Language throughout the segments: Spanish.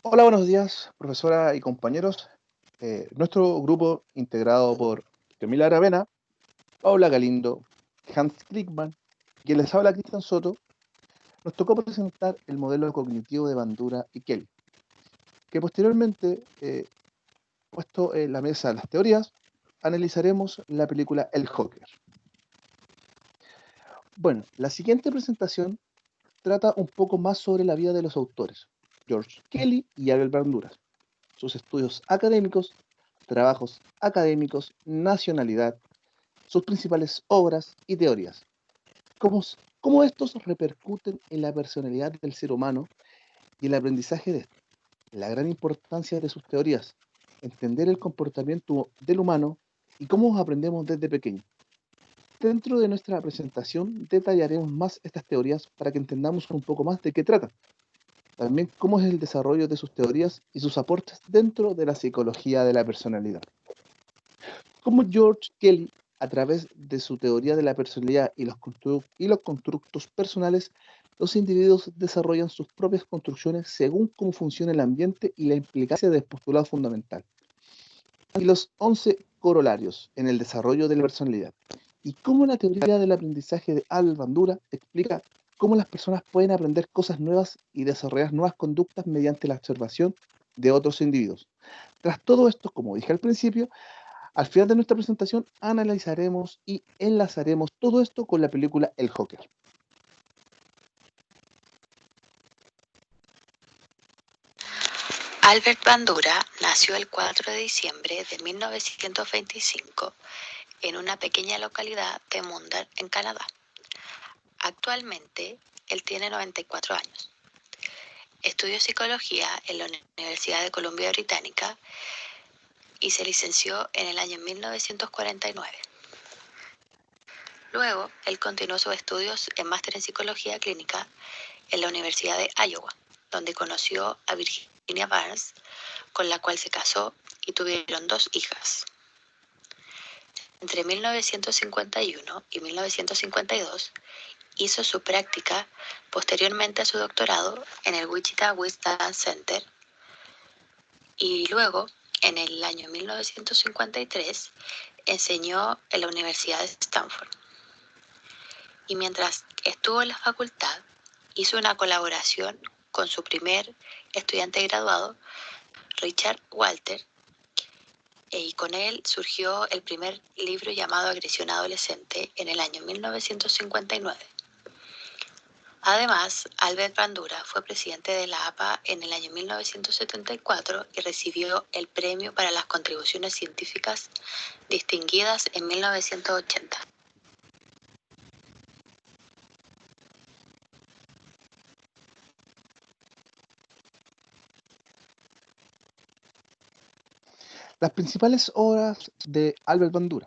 Hola, buenos días, profesora y compañeros. Nuestro grupo, integrado por Camila Aravena, Paula Galindo, Hans Klickman, y quien les habla Cristian Soto, nos tocó presentar el modelo cognitivo de Bandura y Kelly, que posteriormente, puesto en la mesa las teorías, analizaremos la película El Joker. Bueno, la siguiente presentación trata un poco más sobre la vida de los autores, George Kelly y Abel Bandura, sus estudios académicos, trabajos académicos, nacionalidad, sus principales obras y teorías, cómo, cómo estos repercuten en la personalidad del ser humano y el aprendizaje de esto, la gran importancia de sus teorías, entender el comportamiento del humano y cómo aprendemos desde pequeño. Dentro de nuestra presentación detallaremos más estas teorías para que entendamos un poco más de qué tratan, también cómo es el desarrollo de sus teorías y sus aportes dentro de la psicología de la personalidad. Cómo George Kelly, a través de su teoría de la personalidad y los constructos personales, los individuos desarrollan sus propias construcciones según cómo funciona el ambiente y la implicancia del postulado fundamental. Y los 11 corolarios en el desarrollo de la personalidad. Y cómo la teoría del aprendizaje de Al Bandura explica cómo las personas pueden aprender cosas nuevas y desarrollar nuevas conductas mediante la observación de otros individuos. Tras todo esto, como dije al principio, al final de nuestra presentación analizaremos y enlazaremos todo esto con la película El Joker. Albert Bandura nació el 4 de diciembre de 1925 en una pequeña localidad de Mundar, en Canadá. Actualmente, él tiene 94 años. Estudió psicología en la Universidad de Columbia Británica y se licenció en el año 1949. Luego, él continuó sus estudios en máster en psicología clínica en la Universidad de Iowa, donde conoció a Virginia Barnes, con la cual se casó y tuvieron 2 hijas. Entre 1951 y 1952 hizo su práctica posteriormente a su doctorado en el Wichita Wisdom Center y luego, en el año 1953, enseñó en la Universidad de Stanford. Y mientras estuvo en la facultad, hizo una colaboración con su primer estudiante graduado, Richard Walter, y con él surgió el primer libro llamado Agresión Adolescente en el año 1959. Además, Albert Bandura fue presidente de la APA en el año 1974 y recibió el Premio para las Contribuciones Científicas Distinguidas en 1980. Las principales obras de Albert Bandura.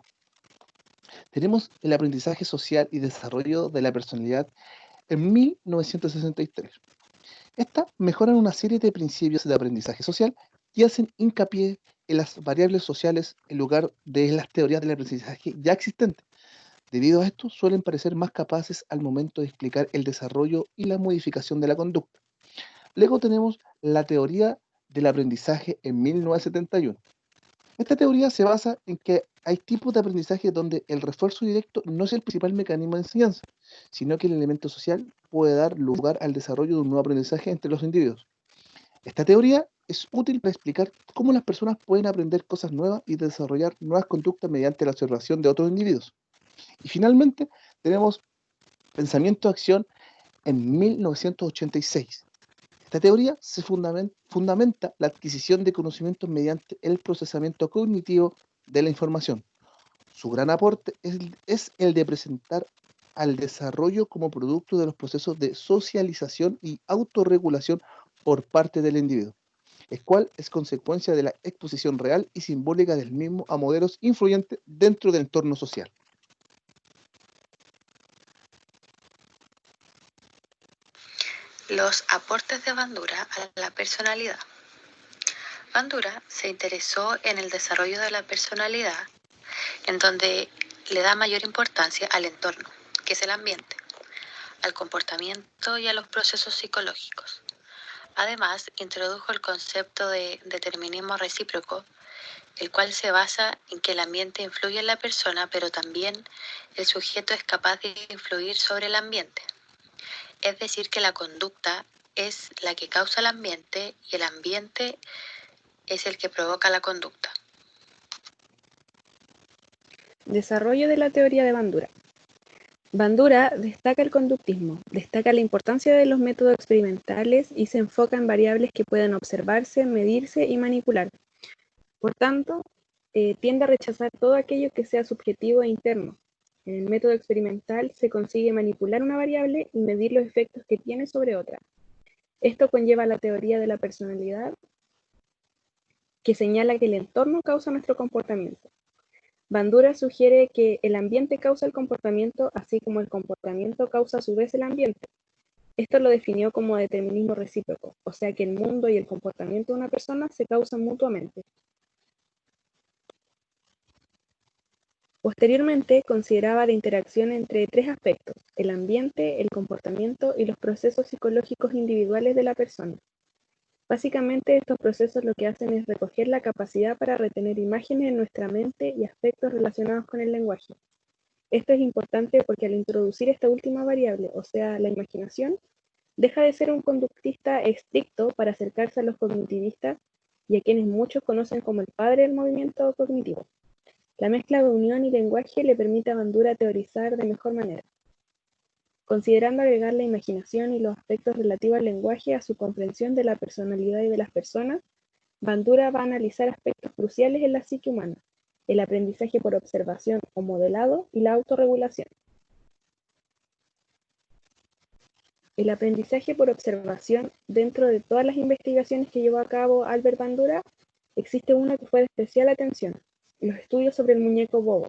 Tenemos el aprendizaje social y desarrollo de la personalidad en 1963. Estas mejoran una serie de principios de aprendizaje social y hacen hincapié en las variables sociales en lugar de las teorías del aprendizaje ya existentes. Debido a esto, suelen parecer más capaces al momento de explicar el desarrollo y la modificación de la conducta. Luego tenemos la teoría del aprendizaje en 1971. Esta teoría se basa en que hay tipos de aprendizaje donde el refuerzo directo no es el principal mecanismo de enseñanza, sino que el elemento social puede dar lugar al desarrollo de un nuevo aprendizaje entre los individuos. Esta teoría es útil para explicar cómo las personas pueden aprender cosas nuevas y desarrollar nuevas conductas mediante la observación de otros individuos. Y finalmente tenemos pensamiento-acción en 1986. Esta teoría se fundamenta la adquisición de conocimientos mediante el procesamiento cognitivo de la información. Su gran aporte es el de presentar al desarrollo como producto de los procesos de socialización y autorregulación por parte del individuo, el cual es consecuencia de la exposición real y simbólica del mismo a modelos influyentes dentro del entorno social. Los aportes de Bandura a la personalidad. Bandura se interesó en el desarrollo de la personalidad, en donde le da mayor importancia al entorno, que es el ambiente, al comportamiento y a los procesos psicológicos. Además, introdujo el concepto de determinismo recíproco, el cual se basa en que el ambiente influye en la persona, pero también el sujeto es capaz de influir sobre el ambiente. Es decir, que la conducta es la que causa el ambiente y el ambiente es el que provoca la conducta. Desarrollo de la teoría de Bandura. Bandura destaca el conductismo, destaca la importancia de los métodos experimentales y se enfoca en variables que pueden observarse, medirse y manipular. Por tanto, tiende a rechazar todo aquello que sea subjetivo e interno. En el método experimental se consigue manipular una variable y medir los efectos que tiene sobre otra. Esto conlleva la teoría de la personalidad, que señala que el entorno causa nuestro comportamiento. Bandura sugiere que el ambiente causa el comportamiento, así como el comportamiento causa a su vez el ambiente. Esto lo definió como determinismo recíproco, o sea que el mundo y el comportamiento de una persona se causan mutuamente. Posteriormente, consideraba la interacción entre tres aspectos: el ambiente, el comportamiento y los procesos psicológicos individuales de la persona. Básicamente, estos procesos lo que hacen es recoger la capacidad para retener imágenes en nuestra mente y aspectos relacionados con el lenguaje. Esto es importante porque al introducir esta última variable, o sea, la imaginación, deja de ser un conductista estricto para acercarse a los cognitivistas y a quienes muchos conocen como el padre del movimiento cognitivo. La mezcla de unión y lenguaje le permite a Bandura teorizar de mejor manera, considerando agregar la imaginación y los aspectos relativos al lenguaje a su comprensión de la personalidad y de las personas. Bandura va a analizar aspectos cruciales en la psique humana: el aprendizaje por observación o modelado y la autorregulación. El aprendizaje por observación, dentro de todas las investigaciones que llevó a cabo Albert Bandura, existe una que fue de especial atención: los estudios sobre el muñeco Bobo.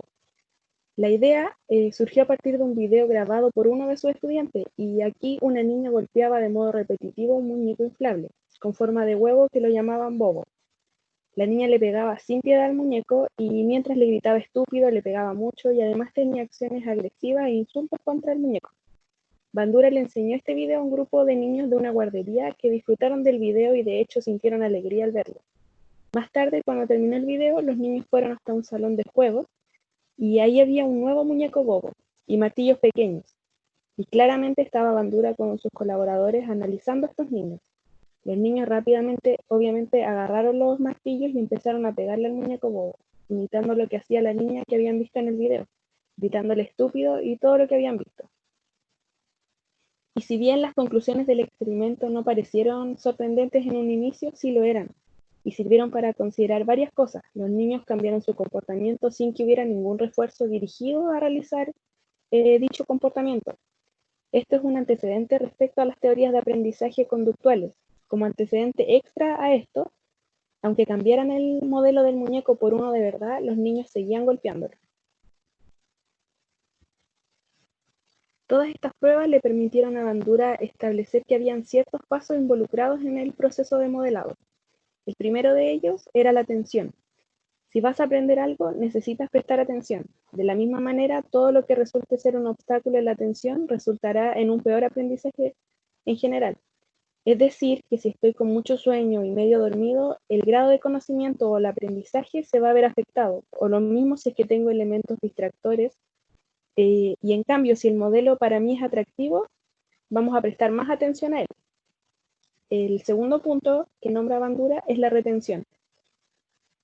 La idea surgió a partir de un video grabado por uno de sus estudiantes, y aquí una niña golpeaba de modo repetitivo un muñeco inflable, con forma de huevo, que lo llamaban Bobo. La niña le pegaba sin piedad al muñeco, y mientras le gritaba estúpido, le pegaba mucho, y además tenía acciones agresivas e insultos contra el muñeco. Bandura le enseñó este video a un grupo de niños de una guardería, que disfrutaron del video y de hecho sintieron alegría al verlo. Más tarde, cuando terminó el video, los niños fueron hasta un salón de juegos, y ahí había un nuevo muñeco Bobo y martillos pequeños, y claramente estaba Bandura con sus colaboradores analizando a estos niños. Los niños rápidamente, obviamente, agarraron los martillos y empezaron a pegarle al muñeco Bobo, imitando lo que hacía la niña que habían visto en el video, gritándole estúpido y todo lo que habían visto. Y si bien las conclusiones del experimento no parecieron sorprendentes en un inicio, sí lo eran, y sirvieron para considerar varias cosas. Los niños cambiaron su comportamiento sin que hubiera ningún refuerzo dirigido a realizar dicho comportamiento. Esto es un antecedente respecto a las teorías de aprendizaje conductuales. Como antecedente extra a esto, aunque cambiaran el modelo del muñeco por uno de verdad, los niños seguían golpeándolo. Todas estas pruebas le permitieron a Bandura establecer que habían ciertos pasos involucrados en el proceso de modelado. El primero de ellos era la atención. Si vas a aprender algo, necesitas prestar atención. De la misma manera, todo lo que resulte ser un obstáculo en la atención resultará en un peor aprendizaje en general. Es decir, que si estoy con mucho sueño y medio dormido, el grado de conocimiento o el aprendizaje se va a ver afectado, o lo mismo si es que tengo elementos distractores. Y en cambio, si el modelo para mí es atractivo, vamos a prestar más atención a él. El segundo punto que nombra Bandura es la retención.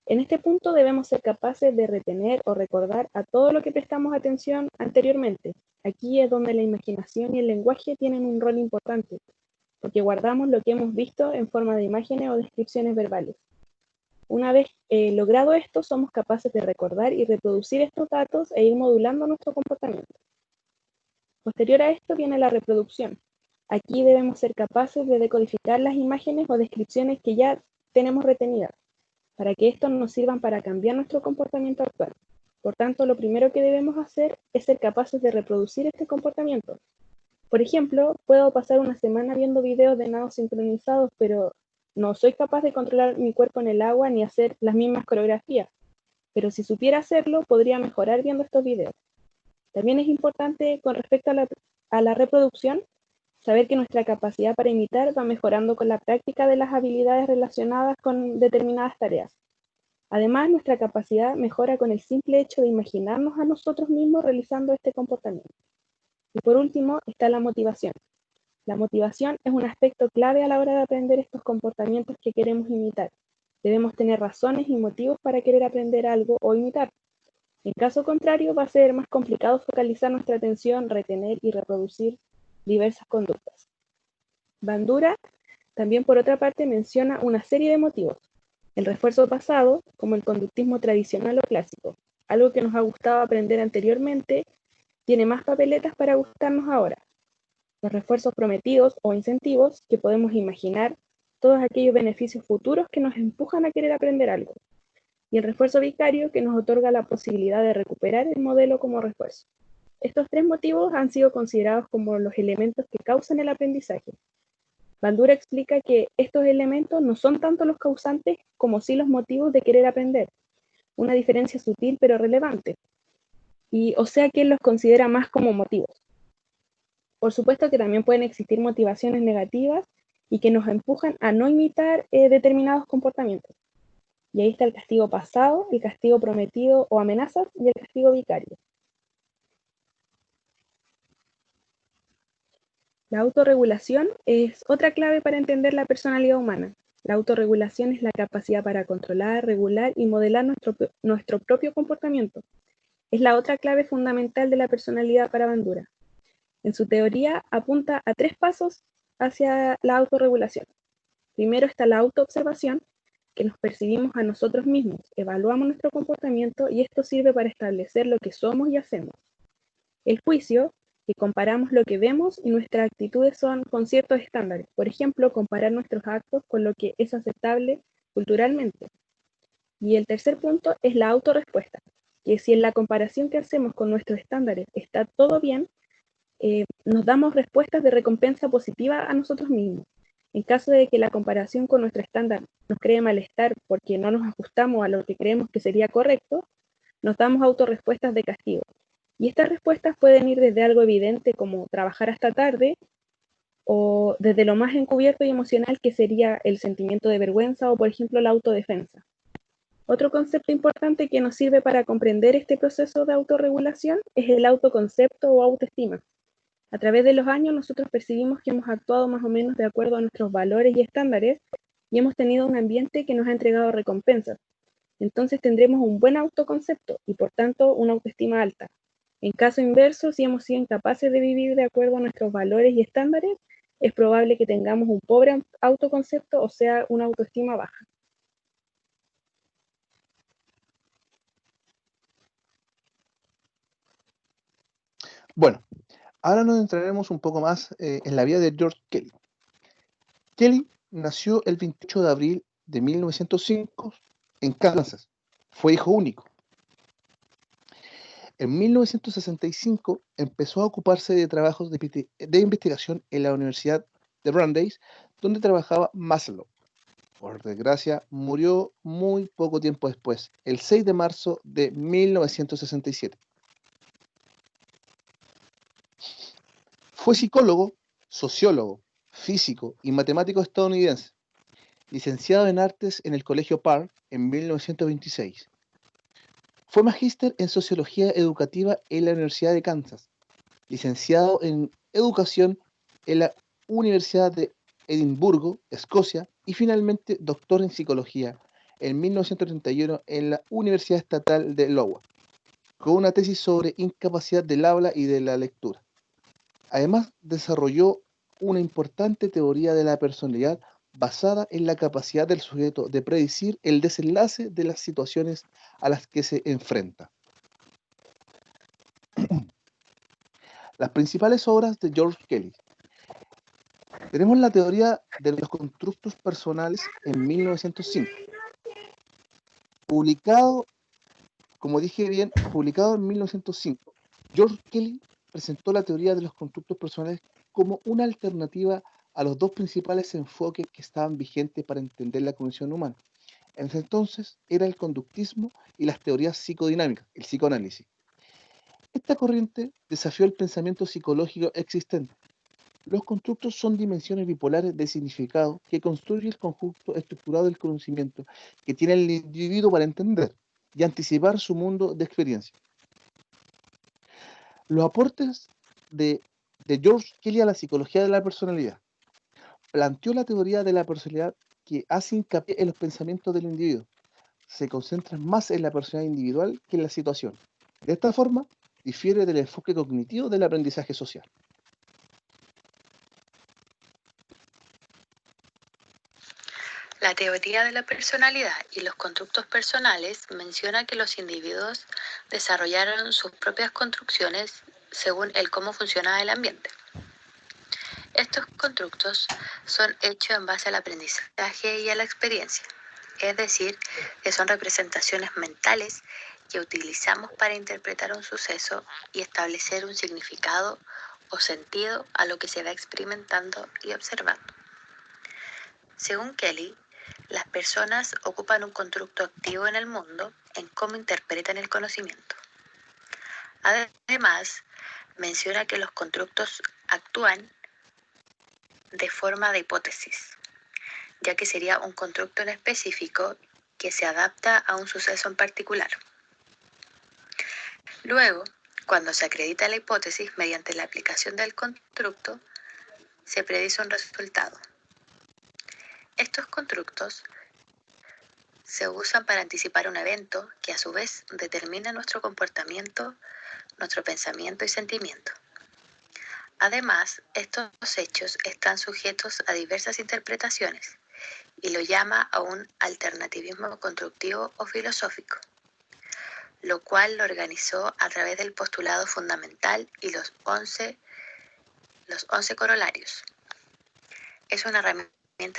En este punto debemos ser capaces de retener o recordar a todo lo que prestamos atención anteriormente. Aquí es donde la imaginación y el lenguaje tienen un rol importante, porque guardamos lo que hemos visto en forma de imágenes o descripciones verbales. Una vez logrado esto, somos capaces de recordar y reproducir estos datos e ir modulando nuestro comportamiento. Posterior a esto viene la reproducción. Aquí debemos ser capaces de decodificar las imágenes o descripciones que ya tenemos retenidas, para que estos nos sirvan para cambiar nuestro comportamiento actual. Por tanto, lo primero que debemos hacer es ser capaces de reproducir este comportamiento. Por ejemplo, puedo pasar una semana viendo videos de nado sincronizados, pero no soy capaz de controlar mi cuerpo en el agua ni hacer las mismas coreografías. Pero si supiera hacerlo, podría mejorar viendo estos videos. También es importante, con respecto a la reproducción, saber que nuestra capacidad para imitar va mejorando con la práctica de las habilidades relacionadas con determinadas tareas. Además, nuestra capacidad mejora con el simple hecho de imaginarnos a nosotros mismos realizando este comportamiento. Y por último, está la motivación. La motivación es un aspecto clave a la hora de aprender estos comportamientos que queremos imitar. Debemos tener razones y motivos para querer aprender algo o imitar. En caso contrario, va a ser más complicado focalizar nuestra atención, retener y reproducir diversas conductas. Bandura también, por otra parte, menciona una serie de motivos. El refuerzo pasado, como el conductismo tradicional o clásico. Algo que nos ha gustado aprender anteriormente, tiene más papeletas para gustarnos ahora. Los refuerzos prometidos o incentivos, que podemos imaginar todos aquellos beneficios futuros que nos empujan a querer aprender algo. Y el refuerzo vicario, que nos otorga la posibilidad de recuperar el modelo como refuerzo. Estos tres motivos han sido considerados como los elementos que causan el aprendizaje. Bandura explica que estos elementos no son tanto los causantes como sí los motivos de querer aprender, una diferencia sutil pero relevante, y o sea que él los considera más como motivos. Por supuesto que también pueden existir motivaciones negativas y que nos empujan a no imitar determinados comportamientos. Y ahí está el castigo pasado, el castigo prometido o amenazas y el castigo vicario. La autorregulación es otra clave para entender la personalidad humana. La autorregulación es la capacidad para controlar, regular y modelar nuestro propio comportamiento. Es la otra clave fundamental de la personalidad para Bandura. En su teoría apunta a 3 pasos hacia la autorregulación. Primero está la autoobservación, que nos percibimos a nosotros mismos, evaluamos nuestro comportamiento y esto sirve para establecer lo que somos y hacemos. El juicio, que comparamos lo que vemos y nuestras actitudes son con ciertos estándares. Por ejemplo, comparar nuestros actos con lo que es aceptable culturalmente. Y el tercer punto es la autorrespuesta, que si en la comparación que hacemos con nuestros estándares está todo bien, nos damos respuestas de recompensa positiva a nosotros mismos. En caso de que la comparación con nuestro estándar nos cree malestar porque no nos ajustamos a lo que creemos que sería correcto, nos damos autorrespuestas de castigo. Y estas respuestas pueden ir desde algo evidente como trabajar hasta tarde, o desde lo más encubierto y emocional que sería el sentimiento de vergüenza o por ejemplo la autodefensa. Otro concepto importante que nos sirve para comprender este proceso de autorregulación es el autoconcepto o autoestima. A través de los años nosotros percibimos que hemos actuado más o menos de acuerdo a nuestros valores y estándares y hemos tenido un ambiente que nos ha entregado recompensas. Entonces tendremos un buen autoconcepto y por tanto una autoestima alta. En caso inverso, si hemos sido incapaces de vivir de acuerdo a nuestros valores y estándares, es probable que tengamos un pobre autoconcepto, o sea, una autoestima baja. Bueno, ahora nos entraremos un poco más en la vida de George Kelly. Kelly nació el 28 de abril de 1905 en Kansas. Fue hijo único. En 1965 empezó a ocuparse de trabajos de investigación en la Universidad de Brandeis, donde trabajaba Maslow. Por desgracia, murió muy poco tiempo después, el 6 de marzo de 1967. Fue psicólogo, sociólogo, físico y matemático estadounidense, licenciado en artes en el Colegio Park en 1926. Fue magíster en sociología educativa en la Universidad de Kansas, licenciado en educación en la Universidad de Edimburgo, Escocia, y finalmente doctor en psicología en 1931 en la Universidad Estatal de Iowa, con una tesis sobre incapacidad del habla y de la lectura. Además, desarrolló una importante teoría de la personalidad basada en la capacidad del sujeto de predecir el desenlace de las situaciones a las que se enfrenta. Las principales obras de George Kelly. Tenemos la teoría de los constructos personales en 1905. Publicado, como dije bien, publicado en 1905. George Kelly presentó la teoría de los constructos personales como una alternativa a los dos principales enfoques que estaban vigentes para entender la condición humana. En ese entonces era el conductismo y las teorías psicodinámicas, el psicoanálisis. Esta corriente desafió el pensamiento psicológico existente. Los constructos son dimensiones bipolares de significado que construye el conjunto estructurado del conocimiento que tiene el individuo para entender y anticipar su mundo de experiencia. Los aportes de George Kelly a la psicología de la personalidad. Planteó la teoría de la personalidad que hace hincapié en los pensamientos del individuo. Se concentra más en la personalidad individual que en la situación. De esta forma, difiere del enfoque cognitivo del aprendizaje social. La teoría de la personalidad y los constructos personales menciona que los individuos desarrollaron sus propias construcciones según el cómo funcionaba el ambiente. Estos constructos son hechos en base al aprendizaje y a la experiencia, es decir, que son representaciones mentales que utilizamos para interpretar un suceso y establecer un significado o sentido a lo que se va experimentando y observando. Según Kelly, las personas ocupan un constructo activo en el mundo en cómo interpretan el conocimiento. Además, menciona que los constructos actúan de forma de hipótesis, ya que sería un constructo en específico que se adapta a un suceso en particular. Luego, cuando se acredita la hipótesis mediante la aplicación del constructo, se predice un resultado. Estos constructos se usan para anticipar un evento que a su vez determina nuestro comportamiento, nuestro pensamiento y sentimiento. Además, estos hechos están sujetos a diversas interpretaciones y lo llama a un alternativismo constructivo o filosófico, lo cual lo organizó a través del postulado fundamental y los 11 corolarios. Es una herramienta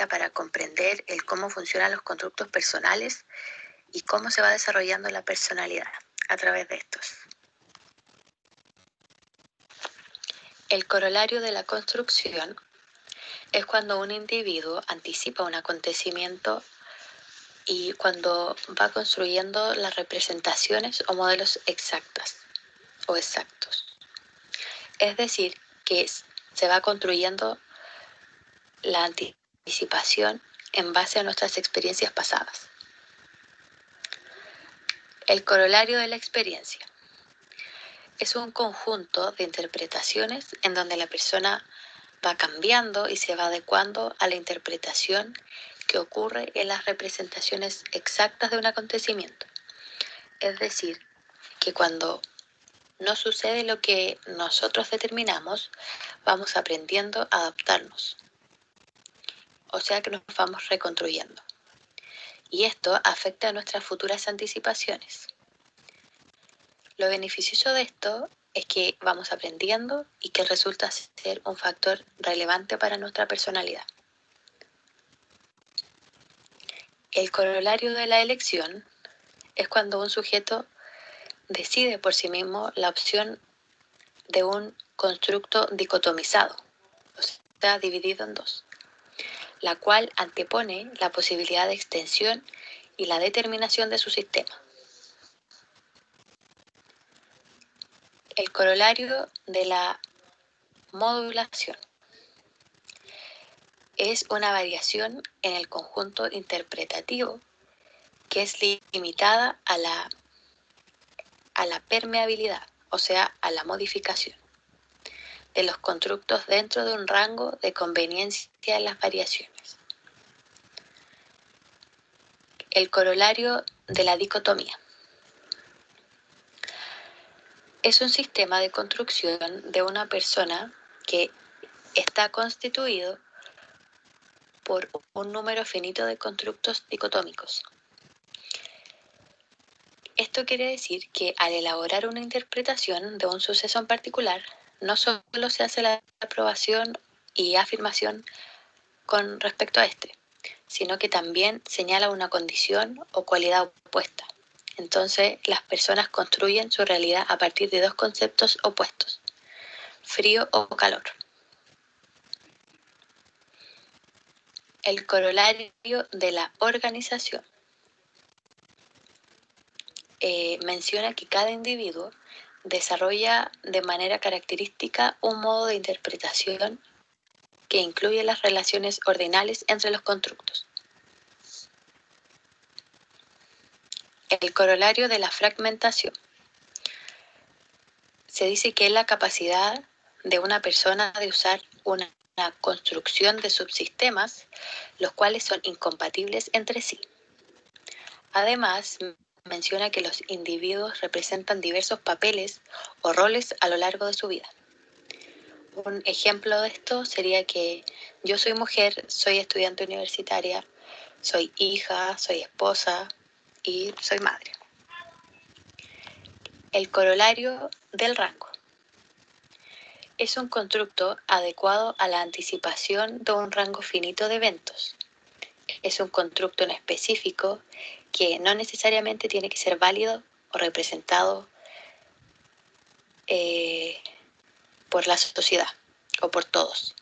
para comprender el cómo funcionan los constructos personales y cómo se va desarrollando la personalidad a través de estos. El corolario de la construcción es cuando un individuo anticipa un acontecimiento y cuando va construyendo las representaciones o modelos exactos. Es decir, que se va construyendo la anticipación en base a nuestras experiencias pasadas. El corolario de la experiencia es un conjunto de interpretaciones en donde la persona va cambiando y se va adecuando a la interpretación que ocurre en las representaciones exactas de un acontecimiento. Es decir, que cuando no sucede lo que nosotros determinamos, vamos aprendiendo a adaptarnos. O sea que nos vamos reconstruyendo. Y esto afecta a nuestras futuras anticipaciones. Lo beneficioso de esto es que vamos aprendiendo y que resulta ser un factor relevante para nuestra personalidad. El corolario de la elección es cuando un sujeto decide por sí mismo la opción de un constructo dicotomizado, o sea, dividido en dos, la cual antepone la posibilidad de extensión y la determinación de su sistema. El corolario de la modulación es una variación en el conjunto interpretativo que es limitada a la permeabilidad, o sea, a la modificación de los constructos dentro de un rango de conveniencia en las variaciones. El corolario de la dicotomía es un sistema de construcción de una persona que está constituido por un número finito de constructos dicotómicos. Esto quiere decir que al elaborar una interpretación de un suceso en particular, no solo se hace la aprobación y afirmación con respecto a este, sino que también señala una condición o cualidad opuesta. Entonces, las personas construyen su realidad a partir de dos conceptos opuestos, frío o calor. El corolario de la organización menciona que cada individuo desarrolla de manera característica un modo de interpretación que incluye las relaciones ordinales entre los constructos. El corolario de la fragmentación. Se dice que es la capacidad de una persona de usar una construcción de subsistemas, los cuales son incompatibles entre sí. Además, menciona que los individuos representan diversos papeles o roles a lo largo de su vida. Un ejemplo de esto sería que yo soy mujer, soy estudiante universitaria, soy hija, soy esposa y soy madre. El corolario del rango. Es un constructo adecuado a la anticipación de un rango finito de eventos. Es un constructo en específico que no necesariamente tiene que ser válido o representado por la sociedad o por todos.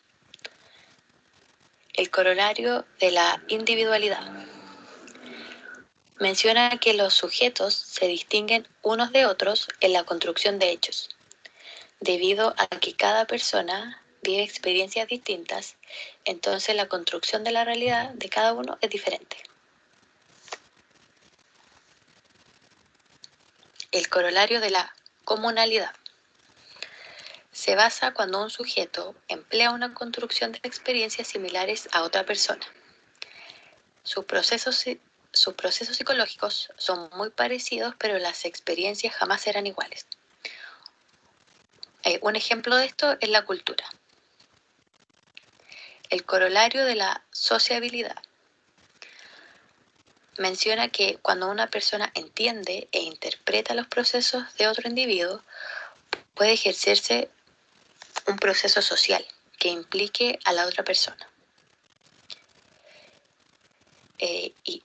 El corolario de la individualidad. Menciona que los sujetos se distinguen unos de otros en la construcción de hechos, debido a que cada persona vive experiencias distintas, entonces la construcción de la realidad de cada uno es diferente. El corolario de la comunalidad. Se basa cuando un sujeto emplea una construcción de experiencias similares a otra persona. Sus procesos psicológicos son muy parecidos, pero las experiencias jamás serán iguales. Un ejemplo de esto es la cultura. El corolario de la sociabilidad. Menciona que cuando una persona entiende e interpreta los procesos de otro individuo, puede ejercerse un proceso social que implique a la otra persona. Y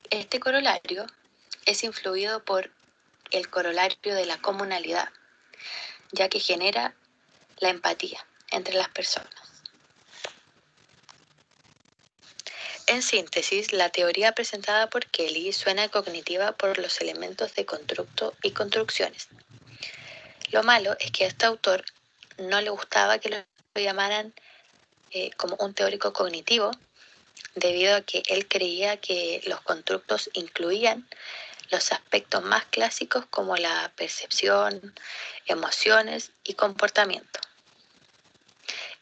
este corolario es influido por el corolario de la comunalidad, ya que genera la empatía entre las personas. En síntesis, la teoría presentada por Kelly suena cognitiva por los elementos de constructo y construcciones. Lo malo es que a este autor no le gustaba que lo llamaran como un teórico cognitivo, debido a que él creía que los constructos incluían los aspectos más clásicos como la percepción, emociones y comportamiento.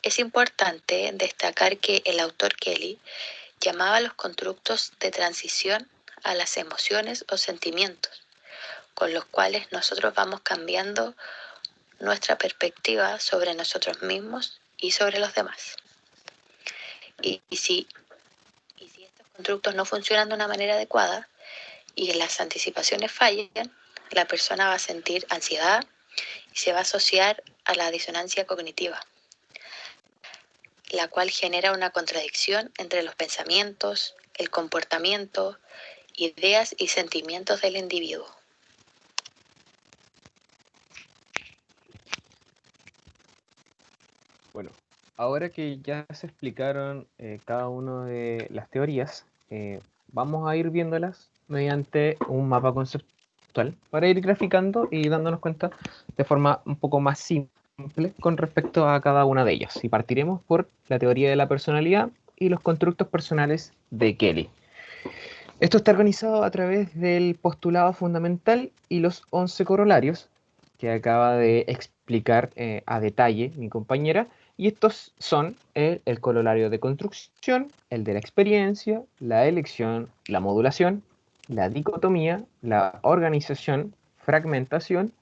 Es importante destacar que el autor Kelly llamaba a los constructos de transición a las emociones o sentimientos, con los cuales nosotros vamos cambiando nuestra perspectiva sobre nosotros mismos y sobre los demás. Y si estos constructos no funcionan de una manera adecuada y las anticipaciones fallan, la persona va a sentir ansiedad y se va a asociar a la disonancia cognitiva, la cual genera una contradicción entre los pensamientos, el comportamiento, ideas y sentimientos del individuo. Bueno, ahora que ya se explicaron cada una de las teorías, vamos a ir viéndolas mediante un mapa conceptual para ir graficando y dándonos cuenta de forma un poco más simple con respecto a cada una de ellas. Y partiremos por la teoría de la personalidad y los constructos personales de Kelly. Esto está organizado a través del postulado fundamental y los 11 corolarios que acaba de explicar a detalle mi compañera. Y estos son el corolario de construcción, el de la experiencia, la elección, la modulación, la dicotomía, la organización, fragmentación,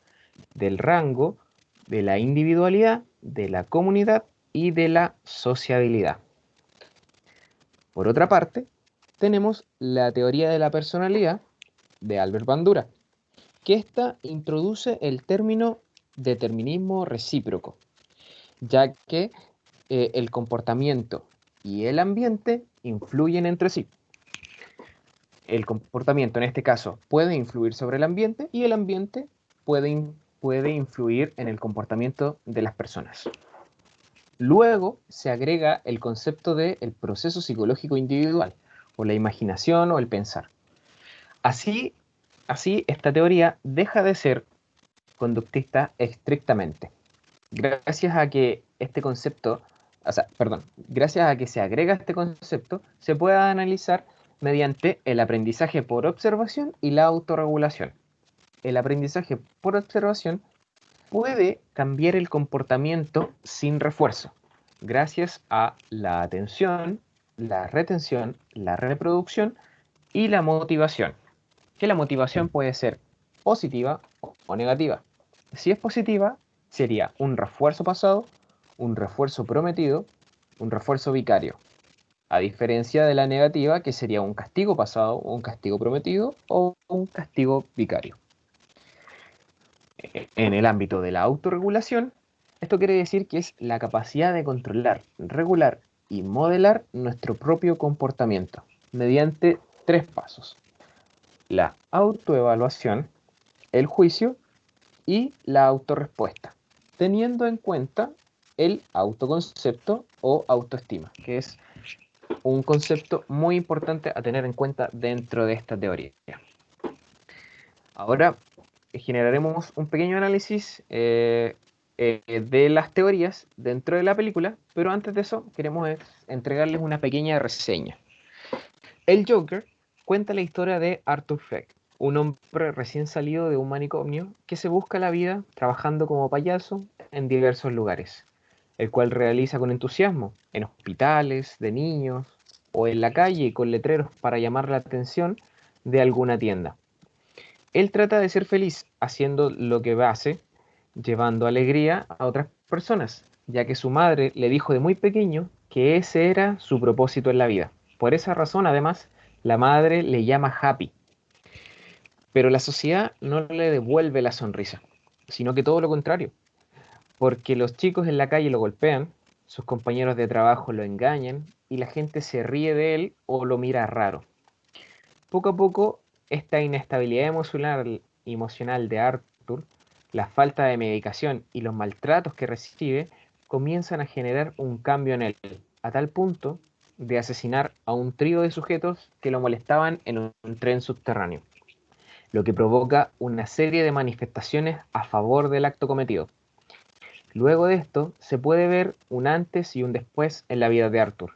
del rango, de la individualidad, de la comunidad y de la sociabilidad. Por otra parte, tenemos la teoría de la personalidad de Albert Bandura, que ésta introduce el término determinismo recíproco, ya que el comportamiento y el ambiente influyen entre sí. El comportamiento, en este caso, puede influir sobre el ambiente y el ambiente puede influir en el comportamiento de las personas. Luego se agrega el concepto del proceso psicológico individual, o la imaginación o el pensar. Así, esta teoría deja de ser conductista estrictamente, gracias a que este concepto, gracias a que se agrega este concepto, se puede analizar mediante el aprendizaje por observación y la autorregulación. El aprendizaje por observación puede cambiar el comportamiento sin refuerzo, gracias a la atención, la retención, la reproducción y la motivación. Que la motivación puede ser positiva o negativa. Si es positiva, sería un refuerzo pasado, un refuerzo prometido, un refuerzo vicario. A diferencia de la negativa, que sería un castigo pasado, un castigo prometido o un castigo vicario. En el ámbito de la autorregulación, esto quiere decir que es la capacidad de controlar, regular y modelar nuestro propio comportamiento mediante 3 pasos: la autoevaluación, el juicio y la autorrespuesta, teniendo en cuenta el autoconcepto o autoestima, que es un concepto muy importante a tener en cuenta dentro de esta teoría. Ahora generaremos un pequeño análisis de las teorías dentro de la película, pero antes de eso queremos entregarles una pequeña reseña. El Joker cuenta la historia de Arthur Fleck, un hombre recién salido de un manicomio que se busca la vida trabajando como payaso en diversos lugares, el cual realiza con entusiasmo en hospitales de niños o en la calle con letreros para llamar la atención de alguna tienda. Él trata de ser feliz haciendo lo que hace, llevando alegría a otras personas, ya que su madre le dijo de muy pequeño que ese era su propósito en la vida. Por esa razón, además, la madre le llama Happy. Pero la sociedad no le devuelve la sonrisa, sino que todo lo contrario, porque los chicos en la calle lo golpean, sus compañeros de trabajo lo engañan y la gente se ríe de él o lo mira raro. Poco a poco, esta inestabilidad emocional de Arthur, la falta de medicación y los maltratos que recibe comienzan a generar un cambio en él, a tal punto de asesinar a un trío de sujetos que lo molestaban en un tren subterráneo, lo que provoca una serie de manifestaciones a favor del acto cometido. Luego de esto, se puede ver un antes y un después en la vida de Arthur,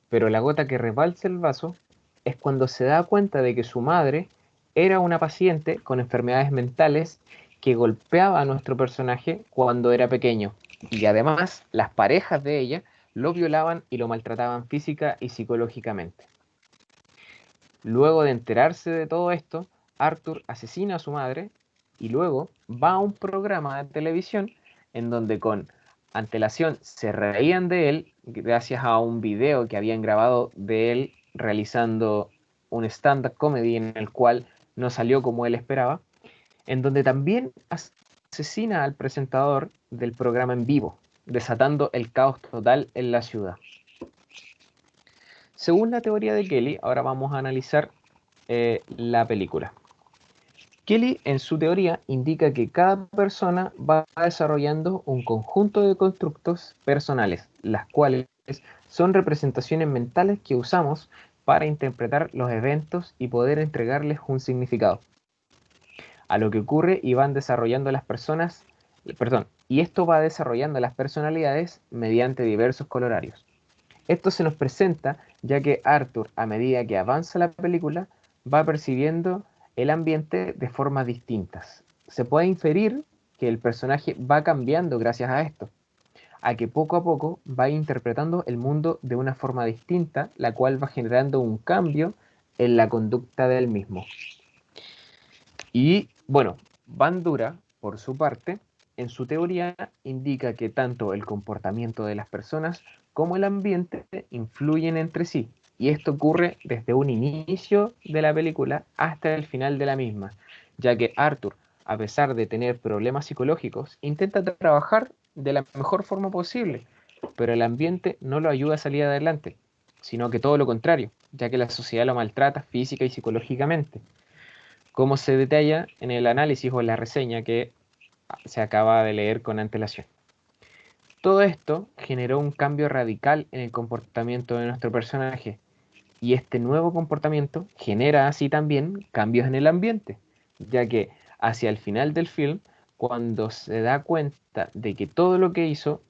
pero la gota que rebalsa el vaso es cuando se da cuenta de que su madre era una paciente con enfermedades mentales que golpeaba a nuestro personaje cuando era pequeño, y además las parejas de ella lo violaban y lo maltrataban física y psicológicamente. Luego de enterarse de todo esto, Arthur asesina a su madre y luego va a un programa de televisión en donde con antelación se reían de él gracias a un video que habían grabado de él realizando un stand-up comedy en el cual no salió como él esperaba, en donde también asesina al presentador del programa en vivo, desatando el caos total en la ciudad. Según la teoría de Kelly, ahora vamos a analizar la película. Kelly, en su teoría, indica que cada persona va desarrollando un conjunto de constructos personales, las cuales son representaciones mentales que usamos para interpretar los eventos y poder entregarles un significado a lo que ocurre y van desarrollando las personas, y esto va desarrollando las personalidades mediante diversos colorarios. Esto se nos presenta ya que Arthur, a medida que avanza la película, va percibiendo el ambiente de formas distintas. Se puede inferir que el personaje va cambiando gracias a esto, a que poco a poco va interpretando el mundo de una forma distinta, la cual va generando un cambio en la conducta del mismo. Y bueno, Bandura, por su parte, en su teoría indica que tanto el comportamiento de las personas como el ambiente influyen entre sí, y esto ocurre desde un inicio de la película hasta el final de la misma, ya que Arthur, a pesar de tener problemas psicológicos, intenta trabajar de la mejor forma posible, pero el ambiente no lo ayuda a salir adelante, sino que todo lo contrario, ya que la sociedad lo maltrata física y psicológicamente, como se detalla en el análisis o en la reseña que se acaba de leer con antelación. Todo esto generó un cambio radical en el comportamiento de nuestro personaje, y este nuevo comportamiento genera así también cambios en el ambiente, ya que hacia el final del film cuando se da cuenta de que todo lo que hizo,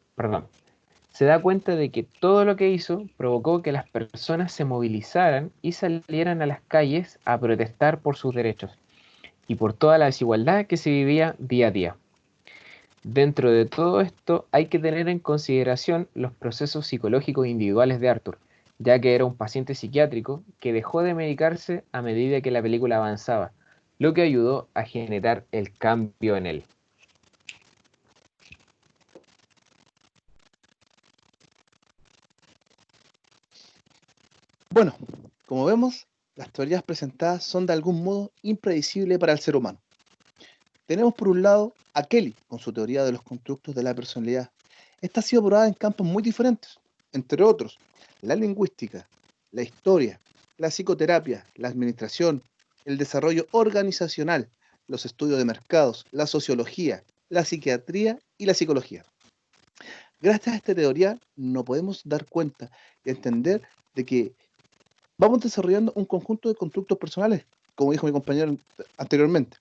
se da cuenta de que todo lo que hizo provocó que las personas se movilizaran y salieran a las calles a protestar por sus derechos y por toda la desigualdad que se vivía día a día. Dentro de todo esto hay que tener en consideración los procesos psicológicos individuales de Arthur, ya que era un paciente psiquiátrico que dejó de medicarse a medida que la película avanzaba, lo que ayudó a generar el cambio en él. Bueno, como vemos, las teorías presentadas son de algún modo impredecibles para el ser humano. Tenemos por un lado a Kelly con su teoría de los constructos de la personalidad. Esta ha sido probada en campos muy diferentes, entre otros, la lingüística, la historia, la psicoterapia, la administración, el desarrollo organizacional, los estudios de mercados, la sociología, la psiquiatría y la psicología. Gracias a esta teoría nos podemos dar cuenta y entender de que vamos desarrollando un conjunto de constructos personales, como dijo mi compañero anteriormente.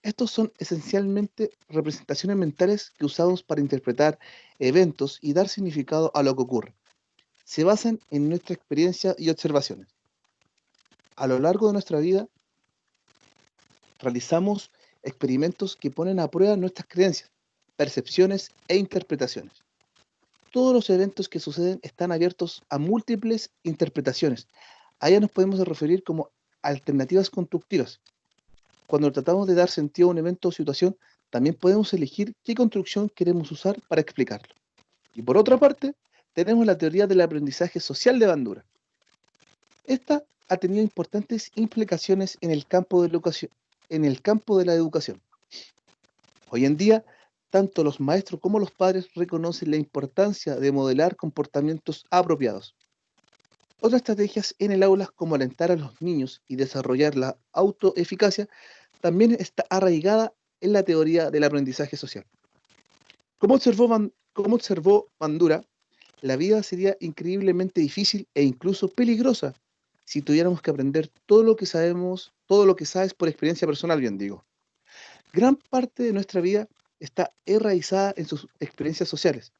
Estos son esencialmente representaciones mentales que usamos para interpretar eventos y dar significado a lo que ocurre. Se basan en nuestra experiencia y observaciones. A lo largo de nuestra vida, realizamos experimentos que ponen a prueba nuestras creencias, percepciones e interpretaciones. Todos los eventos que suceden están abiertos a múltiples interpretaciones. A ellas nos podemos referir como alternativas conductivas. Cuando tratamos de dar sentido a un evento o situación, también podemos elegir qué construcción queremos usar para explicarlo. Y por otra parte, tenemos la teoría del aprendizaje social de Bandura. Esta ha tenido importantes implicaciones en el campo de la educación. Hoy en día, tanto los maestros como los padres reconocen la importancia de modelar comportamientos apropiados. Otras estrategias en el aula, como alentar a los niños y desarrollar la autoeficacia, también está arraigada en la teoría del aprendizaje social. Como observó Bandura, la vida sería increíblemente difícil e incluso peligrosa si tuviéramos que aprender todo lo que sabes por experiencia personal, bien digo. Gran parte de nuestra vida está enraizada en sus experiencias sociales,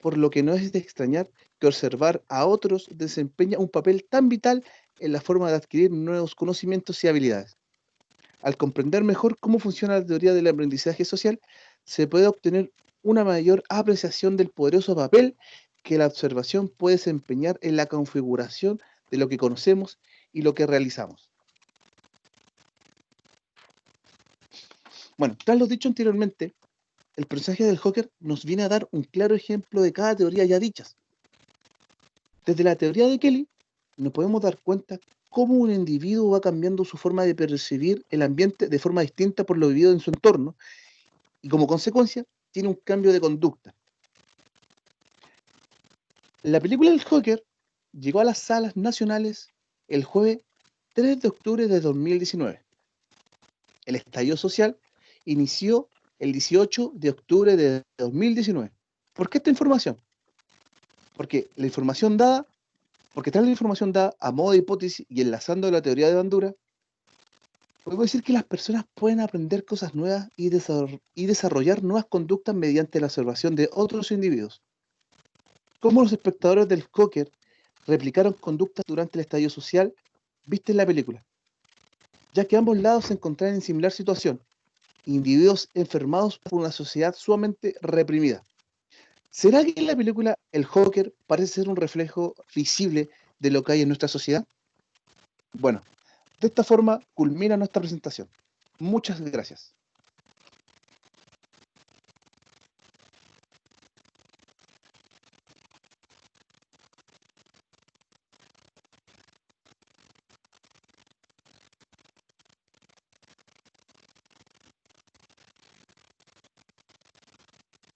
por lo que no es de extrañar que observar a otros desempeña un papel tan vital en la forma de adquirir nuevos conocimientos y habilidades. Al comprender mejor cómo funciona la teoría del aprendizaje social, se puede obtener una mayor apreciación del poderoso papel que la observación puede desempeñar en la configuración de lo que conocemos y lo que realizamos. Bueno, tras lo dicho anteriormente, el personaje del Joker nos viene a dar un claro ejemplo de cada teoría ya dichas. Desde la teoría de Kelly, nos podemos dar cuenta cómo un individuo va cambiando su forma de percibir el ambiente de forma distinta por lo vivido en su entorno y como consecuencia tiene un cambio de conducta. La película del Joker llegó a las salas nacionales el jueves 3 de octubre de 2019. El estallido social inició el 18 de octubre de 2019. ¿Por qué esta información? Porque tras la información dada a modo de hipótesis y enlazando la teoría de Bandura, podemos decir que las personas pueden aprender cosas nuevas y desarrollar nuevas conductas mediante la observación de otros individuos. ¿Cómo los espectadores del Joker replicaron conductas durante el estallido social? ¿Viste en la película? Ya que ambos lados se encontraban en similar situación, individuos enfermados por una sociedad sumamente reprimida. ¿Será que en la película el Joker parece ser un reflejo visible de lo que hay en nuestra sociedad? Bueno, de esta forma culmina nuestra presentación. Muchas gracias.